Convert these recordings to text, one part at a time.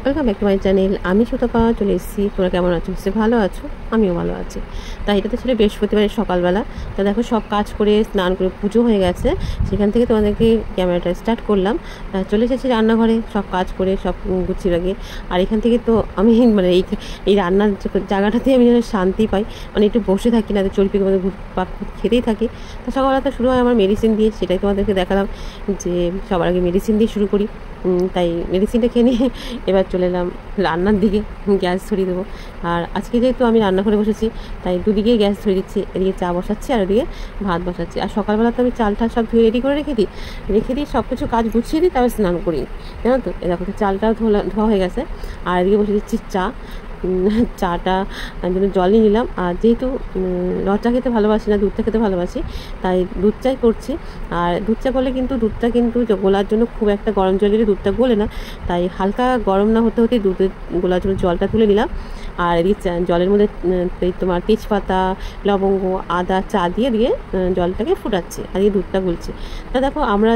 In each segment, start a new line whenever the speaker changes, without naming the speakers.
Welcome back to my channel. আমি সুতপা চলে এসেছি। তোমরা কেমন আছো? নিশ্চয়ই ভালো আছো, আমিও ভালো আছি। তাই এটা তো ছিল বৃহস্পতিবারের সকালবেলা। তা দেখো সব কাজ করে স্নান করে পুজো হয়ে গেছে, সেখান থেকে তোমাদেরকে ক্যামেরাটা স্টার্ট করলাম। চলে এসেছি রান্নাঘরে, সব কাজ করে সব গুছিয়ে রাখি। আর এখান থেকে তো আমি মানে এই রান্নার জায়গাটাতে আমি যেন শান্তি পাই, মানে একটু বসে থাকি না, চলপিকে মধ্যে ঘুরপাক খেতেই থাকি। তো সকালবেলা তো শুরু হয় আমার মেডিসিন দিয়ে, সেটাই তোমাদেরকে দেখালাম যে সবার আগে মেডিসিন দিয়ে শুরু করি। তাই মেডিসিনটা খেয়ে নিয়ে এবার চলে এলাম রান্নার দিকে, গ্যাস ধরিয়ে দেবো। আর আজকে যেহেতু আমি রান্না করে বসেছি, তাই দুদিকেই গ্যাস ধরিয়ে দিচ্ছি। এদিকে চা বসাচ্ছি আর ওদিকে ভাত বসাচ্ছি। আর সকালবেলা তো আমি চালটা সব ধুয়ে রেডি করে রেখে দিই সব কিছু কাজ গুছিয়ে দিই, তারপর স্নান করি, জানো তো। এরকম চালটাও ধোয়া হয়ে গেছে। আর এদিকে বসে দিচ্ছি চাটা জন্য জল নিয়ে নিলাম। আর যেহেতু রদ চা খেতে ভালোবাসি না, দুধ চা খেতে ভালোবাসি, তাই দুধ চাই করছি। আর দুধ চা করলে কিন্তু দুধটা কিন্তু গোলার জন্য খুব একটা গরম জল দিলে দুধটা গোলে না, তাই হালকা গরম না হতে হতেই দুধের গোলার জন্য জলটা তুলে নিলাম। আর এদিকে জলের মধ্যে তোমার তেজপাতা, লবঙ্গ, আদা, চা দিয়ে জলটাকে ফুটাচ্ছি, আর এই দুধটা গুলছি। তা দেখো আমরা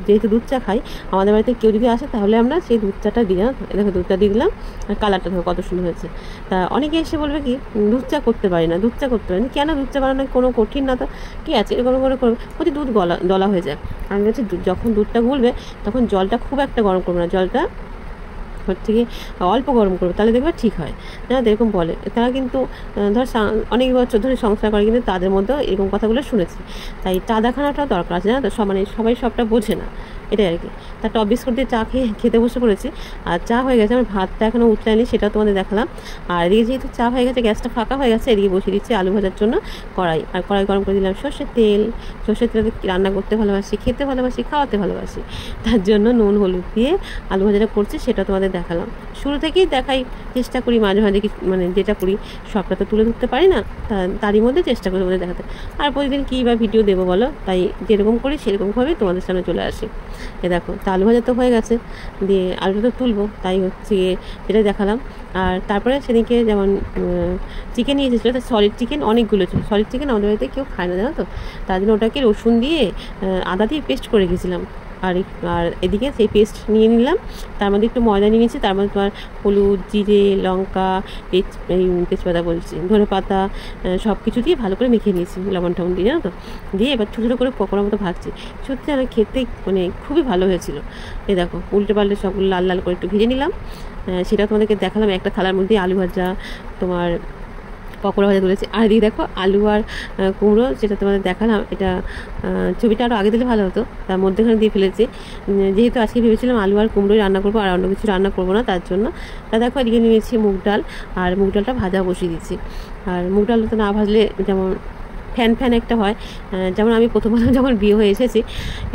যেহেতু দুধ চা খাই, আমাদের বাড়িতে কেউ যদি আসে তাহলে আমরা সেই দুধ চাটা দিই। দেখো দুধটা দিয়ে দিলাম, আর কালারটা দেখো কত সুন্দর হয়েছে। তা অনেকে এসে বলবে কি দুধ চা করতে পারি না, দুধ চা করতে পারি না। কেন? দুধ চা বানানো কোনো কঠিন না, তো কি আছে, এরকম করে করবে, বলছি দুধ দলা হয়ে যায়। আমি বলছি যখন দুধটা গুলবে তখন জলটা খুব একটা গরম করবে না, জলটা হচ্ছে কি অল্প গরম করবে, তাহলে দেখবে ঠিক হয়। যারা এরকম বলে, তারা কিন্তু ধর অনেক বছর ধরে সংসার করে, কিন্তু তাদের মধ্যেও এরকম কথাগুলো শুনেছি। তাই চা দেখানোটাও দরকার আছে, জানো তো। সবাই সবটা বোঝে না, এটাই আর কি। তা টপ বিস্কুট দিয়ে চা খেতে বসে পড়েছি। আর চা হয়ে গেছে, আমার ভাতটা এখনও উঠলাইনি, সেটাও তোমাদের দেখালাম। আর এদিকে যেহেতু চা হয়ে গেছে, গ্যাসটা ফাঁকা হয়ে গেছে, এদিকে বসিয়ে দিচ্ছি আলু ভাজার জন্য কড়াই। আর কড়াই গরম করে দিলাম সর্ষের তেল রান্না করতে ভালোবাসি, খেতে ভালোবাসি, খাওয়াতে ভালোবাসি, তার জন্য নুন হলুদ দিয়ে আলু ভাজাটা করছি, সেটা তোমাদের দেখালাম। শুরু থেকেই দেখাই, চেষ্টা করি মাঝে মাঝে মানে যেটা করি সবটা তো তুলে ধরতে পারি না, তারই মধ্যে চেষ্টা করি তোমাদের দেখাতে। আর প্রতিদিন কী বা ভিডিও দেবো বলো, তাই যেরকম করি সেরকমভাবেই তোমাদের সামনে চলে আসি। দেখো তা আলু ভাজা তো হয়ে গেছে, দিয়ে আলুটা তো তুলবো, তাই হচ্ছে যেটা দেখালাম। আর তারপরে সেদিকে যেমন চিকেন নিয়ে এসেছিলো, তা সলিড চিকেন অনেকগুলো ছিল। সলিড চিকেন আমাদের বাড়িতে কেউ খায় না, জানো তো। তার জন্য ওটাকে রসুন দিয়ে আদা দিয়ে পেস্ট করে রেখেছিলাম। আর এদিকে সেই পেস্ট নিয়ে নিলাম, তার মধ্যে একটু ময়দা নিয়ে নিচ্ছি, তার মধ্যে তোমার হলুদ, জিরে, লঙ্কা, তেজপাতা বলছি, ধনে পাতা, সব কিছু দিয়ে ভালো করে মেখে নিয়েছি, লবণ টবণ দিয়ে, জানো তো। দিয়ে এবার ছোটো ছোটো করে পকোড়ার মতো ভাজছি। সত্যি যেন খেতে মানে খুবই ভালো হয়েছিল। এই দেখো উল্টে পাল্টে সবগুলো লাল লাল করে একটু ভেজে নিলাম, সেটা তোমাদেরকে দেখালাম। একটা থালার মধ্যে আলু ভাজা, তোমার পকোড়া ভাজা তুলেছি। আর এদিকে দেখো আলু আর কুমড়ো, যেটা তোমাদের দেখালাম, এটা ছবিটা আরও আগে দিলে ভালো হতো, তার মধ্যেখানে দিয়ে ফেলেছি। যেহেতু আজকে ভেবেছিলাম আলু আর কুমড়োই রান্না করবো, আর অন্য কিছু রান্না করবো না, তার জন্য। তা দেখো এদিকে নিয়েছি মুগ ডাল, আর মুগ ডালটা ভাজা বসিয়ে দিচ্ছি। আর মুগ ডালটা তো না ভাজলে যেমন ফ্যান একটা হয়, যেমন আমি প্রথম যখন বিয়ে হয়ে এসেছি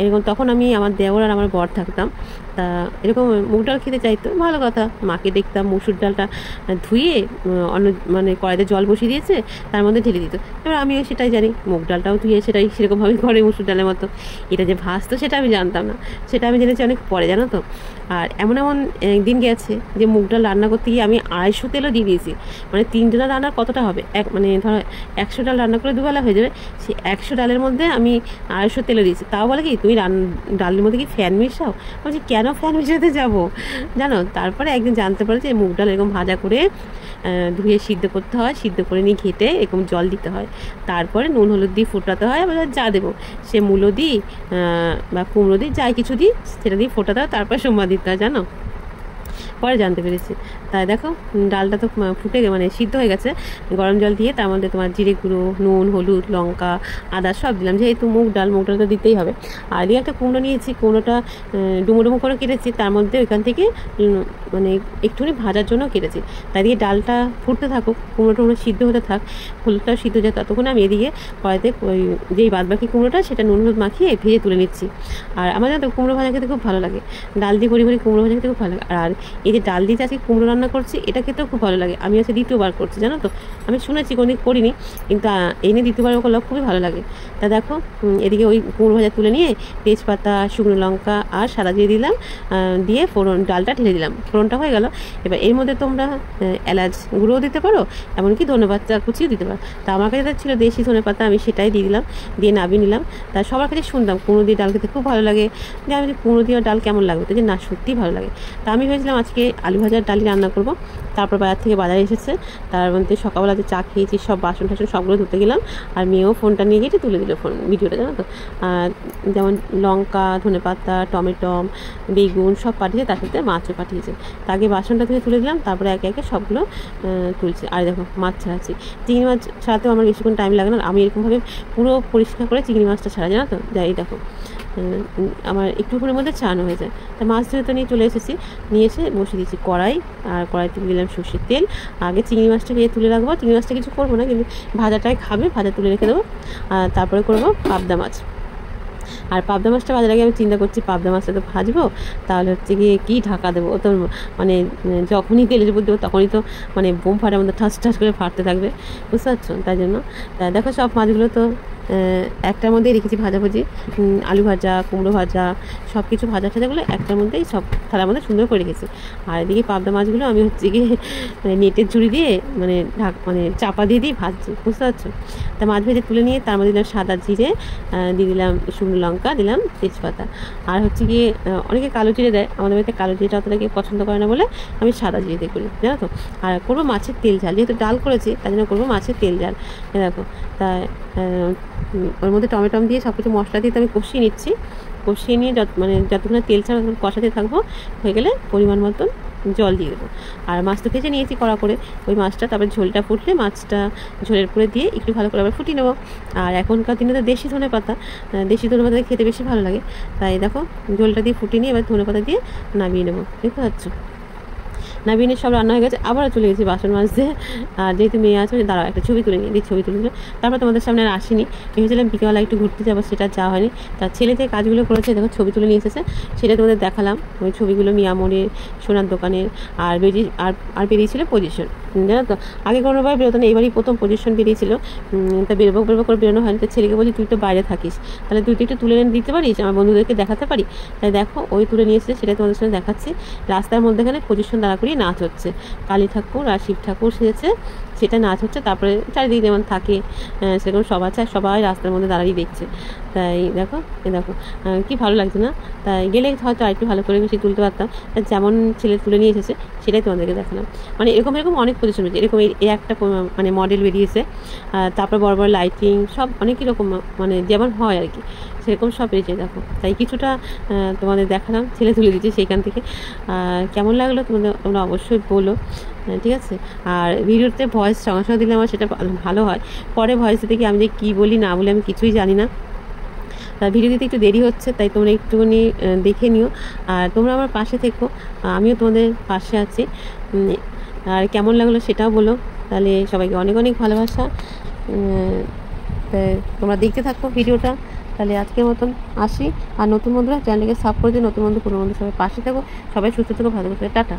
এরকম, তখন আমি আমার দেওর আর আমার বর থাকতাম। তা এরকম মুগ ডাল খেতে চাইতো, ভালো কথা। মাকে দেখতাম মুসুর ডালটা ধুয়ে অন্য মানে কড়াইতে জল বসিয়ে দিয়েছে, তার মধ্যে ঢেলে দিত। এবার আমিও সেটাই জানি, মুগ ডালটাও ধুয়ে সেটাই সেরকমভাবে করে মুসুর ডালের মতো। এটা যে ভাজতো সেটা আমি জানতাম না, সেটা আমি জেনেছি অনেক পরে, জানো তো। আর এমন দিন গেছে যে মুগ ডাল রান্না করতে গিয়ে আমি 250 তেলও দিয়ে দিয়েছি। মানে 3 জনের রান্নার কতটা হবে, মানে ধরো 100 ডাল রান্না করে দুবেলা হয়ে যাবে, সেই 100 ডালের মধ্যে আমি 250 তেলও দিয়েছি। তাও বলে কি তুমি ডালের মধ্যে কি ফ্যান মিশাও? বলছি কেন ফ্যান মিশাতে যাবো, জানো। তারপরে একদিন জানতে পারে যে মুগ ডাল এরকম ভাজা করে ধুয়ে সিদ্ধ করতে হয়, সিদ্ধ করে নিয়ে ঘেটে এরকম জল দিতে হয়, তারপরে নুন হলুদ দিয়ে ফোটাতে হয়। আবার যা দেবো সে মূলো দিই বা কুমড়ো দিই, যাই কিছু দিই সেটা দিয়ে ফোটাতে হয়, তারপরে সোমবার দিতে হয়, জানো। পরে জানতে পেরেছি। তাই দেখো ডালটা তো ফুটে মানে সিদ্ধ হয়ে গেছে, গরম জল দিয়ে তার মধ্যে তোমার জিরে গুঁড়ো, নুন, হলুদ, লঙ্কা, আদা সব দিলাম, যেহেতু মুগ ডাল তো দিতেই হবে। আর দিয়ে একটা কুমড়ো নিয়েছি, কুমড়োটা ডুমো করে কেটেছি, তার মধ্যে ওইখান থেকে মানে একটুখানি ভাজার জন্য কেটেছি। তাই দিয়ে ডালটা ফুটতে থাকুক, কুমড়ো সিদ্ধ হতে থাক, হলুদটাও সিদ্ধ হয়ে যায়, ততক্ষণ আমি এদিকে কড়াইতে ওই যেই বাদবাকি কুমড়োটা সেটা নুন হলুদ মাখিয়ে ভেজে তুলে নিচ্ছি। আর আমার জানো তো কুমড়ো ভাজা খেতে খুব ভালো লাগে, ডাল দিয়ে ভরি কুমড়ো ভাজা খেতে খুব ভালো লাগে। আর এই যে ডাল দিয়ে আজকে কুমড়ো রান্না করছি, এটা খেতেও খুব ভালো লাগে। আমি আজকে দ্বিতীয়বার করছি, জানো তো। আমি শুনেছি কোনোদিন করিনি, কিন্তু এনে দ্বিতীয়বার করলে খুবই ভালো লাগে। তা দেখো এদিকে ওই কুমড়ো ভাজা তুলে নিয়ে তেজপাতা, শুকনো লঙ্কা আর সাদা দিয়ে দিলাম, দিয়ে ডালটা ঢেলে দিলাম, ফোড়নটা হয়ে গেল। এবার এর মধ্যে তোমরা এলাচ গুঁড়োও দিতে পারো, এমনকি ধনেপাতা কুচিও দিতে পারো। তা আমার কাছে ছিল দেশি ধনেপাতা, আমি সেটাই দিয়ে দিলাম, দিয়ে নামিয়ে নিলাম। তা সবার কাছে শুনতাম কুমড়ো দিয়ে ডাল খেতে খুব ভালো লাগে, যে আমি কুমড়ো দিয়ে ডাল কেমন লাগবে, তো যে না সত্যিই ভালো লাগে। তা আমি ভেবেছিলাম আজকে আগে আলু ভাজার ডালি রান্না করব। তারপর বাজার থেকে বাজারে এসেছে, তার মধ্যে সকালবেলা যে চা খেয়েছি সব বাসন টাসন সবগুলো ধুতে গেলাম, আর মেয়েও ফোনটা নিয়ে গিয়ে তুলে দিল ভিডিওটা, জানো তো। যেমন লঙ্কা, ধনেপাতা, টমেটো, বেগুন সব পাঠিয়েছে, তার সাথে মাছও পাঠিয়েছে। তাকে বাসনটা থেকে তুলে দিলাম, তারপরে একে একে সবগুলো তুলছি। আর দেখো মাছ ছাড়াচ্ছি। চিংড়ি মাছ ছাড়াতেও আমার বেশিক্ষণ টাইম লাগে না, আমি এরকমভাবে পুরো পরিষ্কার করে চিংড়ি মাছটা ছাড়া, জানো তো। যাই দেখো আমার একটুখানির মধ্যে ছাড়ানো হয়ে যায়। তা মাছ ধরে তো নিয়ে চলে এসেছি, নিয়ে এসে বসে দিয়েছি কড়াই, আর কড়াইতে দিলাম সর্ষের তেল। আগে চিংড়ি মাছটাকে তুলে রাখবো, চিংড়ি মাছটা কিছু করবো না, কিন্তু ভাজাটাই খাবে, ভাজা তুলে রেখে দেবো। আর তারপরে করবো পাবদা মাছ। আর পাবদা মাছটা ভাজার আগে আমি চিন্তা করছি পাবদা মাছটা তো ভাজবো, তাহলে হচ্ছে গিয়ে কী ঢাকা দেবো, তো মানে যখনই তেলের উপর দেবো তখনই তো মানে বোম ফাটার মধ্যে ঠাস ঠাস করে ফাটতে থাকবে, বুঝতে পারছো। তাই জন্য দেখো সব মাছগুলো তো একটার মধ্যেই রেখেছি ভাজাভুজি, আলু ভাজা, কুমড়ো ভাজা, সব কিছু ভাজা টাজাগুলো একটার মধ্যেই সব থালার মধ্যে সুন্দর করে রেখেছি। আর এদিকে পাবদা মাছগুলো আমি হচ্ছে গিয়ে মানে নেটের ঝুড়ি দিয়ে মানে চাপা দিয়ে ভাজছি, বুঝতে পারছো। তা মাছ ভেজে তুলে নিয়ে তার মধ্যে দিলাম সাদা জিরে, দিয়ে দিলাম শুকনো লঙ্কা, দিলাম তেজপাতা। আর হচ্ছে গিয়ে অনেকে কালো জিরে দেয়, আমাদের বাড়িতে কালো জিরেটা অতটা কেউ পছন্দ করে না বলে আমি সাদা জিরে দিয়ে করি, জানো তো। আর করবো মাছের তেল ঝাল, যেহেতু ডাল করেছি তাই জন্য করবো মাছের তেল ঝাল। দেখো তাই ওর মধ্যে টমেটো দিয়ে সব কিছু মশলা দিয়ে তো আমি কষিয়ে নিচ্ছি। কষিয়ে নিয়ে যতক্ষণ তেল ছাড়া কষাতে থাকবো, হয়ে গেলে পরিমাণ মতন জল দিয়ে দেবো। আর মাছ তো ভেজে নিয়েছি কড়া করে, ওই মাছটা তারপরে ঝোলটা ফুটলে মাছটা ঝোলের উপরে দিয়ে একটু ভালো করে আবার ফুটিয়ে নেবো। আর এখনকার দিনে তো দেশি ধনেপাতা খেতে বেশি ভালো লাগে, তাই দেখো ঝোলটা দিয়ে ফুটিয়ে নিয়ে এবার ধনেপাতা দিয়ে নামিয়ে নেবো, দেখতে পাচ্ছ। নাবিনের সব রান্না হয়ে গেছে, আবারও চলে গেছি বাসন মাজতে। আর যেহেতু মেয়ে আছে দাঁড়াও একটা ছবি তুলে নিই, ছবি তুলে নিল। তারপর তোমাদের সামনে আর আসিনি, ভেবেছিলাম বিকেলবেলা একটু ঘুরতে যাবো, সেটা যাওয়া হয়নি। তার ছেলে থেকে কাজগুলো করেছে, দেখো ছবি তুলে নিয়ে এসেছে, সেটা তোমাদের দেখালাম। ওই ছবিগুলো মিয়ামোড়ের, সোনার দোকানের, আর বেরিয়েছিল পজিশন, জানো তো। আগে কোনোবার বেরোতো না, এবারই প্রথম পজিশন বেরিয়েছিল। তা বেরোবো করে বেরোনো হয়নি। তো ছেলেকে বলছি তুই তো বাইরে থাকিস, তাহলে তুই তো একটু তুলে দিতে পারিস, আমার বন্ধুদেরকে দেখাতে পারি। তাই দেখো ওই তুলে নিয়ে এসেছে, সেটা তোমাদের সঙ্গে দেখাচ্ছি। রাস্তার মধ্যেখানে পজিশন দাঁড়া করিয়ে নাচ হচ্ছে, কালী ঠাকুর আর শিব ঠাকুর সেজেছে, সেটা নাচ হচ্ছে। তারপরে চারিদিকে যেমন থাকে সেরকম সব আছে, আর সবাই রাস্তার মধ্যে দাঁড়িয়ে দেখছে। তাই দেখো কি ভালো লাগছে না। তাই গেলে হয়তো আরেকটু ভালো করে বেশি তুলতে পারতাম, যেমন ছেলে তুলে নিয়ে এসেছে সেটাই তোমাদেরকে দেখালাম। মানে এরকম অনেক পজিশন হয়েছে, এরকম এই একটা মানে মডেল বেরিয়েছে। তারপর বড় বড় লাইটিং সব অনেকই রকম মানে যেমন হয় আর কি, সেরকম সব বেরিয়েছে দেখো। তাই কিছুটা তোমাদের দেখালাম, ছেলে তুলে দিচ্ছে সেইখান থেকে। কেমন লাগলো তোমরা অবশ্যই বলো, ঠিক আছে। আর ভিডিওতে ভয়েস সঙ্গে সঙ্গে দিলে আমার সেটা ভালো হয়, পরে ভয়েস দিতে কি আমি যে কী বলি না বলি আমি কিছুই জানি না। ভিডিও দিতে একটু দেরি হচ্ছে, তাই তোমরা একটুখানি দেখে নিও। আর তোমরা আমার পাশে থেকো, আমিও তোমাদের পাশে আছি। আর কেমন লাগলো সেটাও বলো। তাহলে সবাইকে অনেক অনেক ভালোবাসা। তোমরা দেখতে থাকো ভিডিওটা। তাহলে আজকের মতন আসি। আর নতুন বন্ধুরা চ্যানেলকে সাবস্ক্রাইব করে দিও, নতুন বন্ধু পুরনো বন্ধু সবাই পাশে থাকো। সবাই সুস্থ থেকো, ভালো থাকো, টাটা।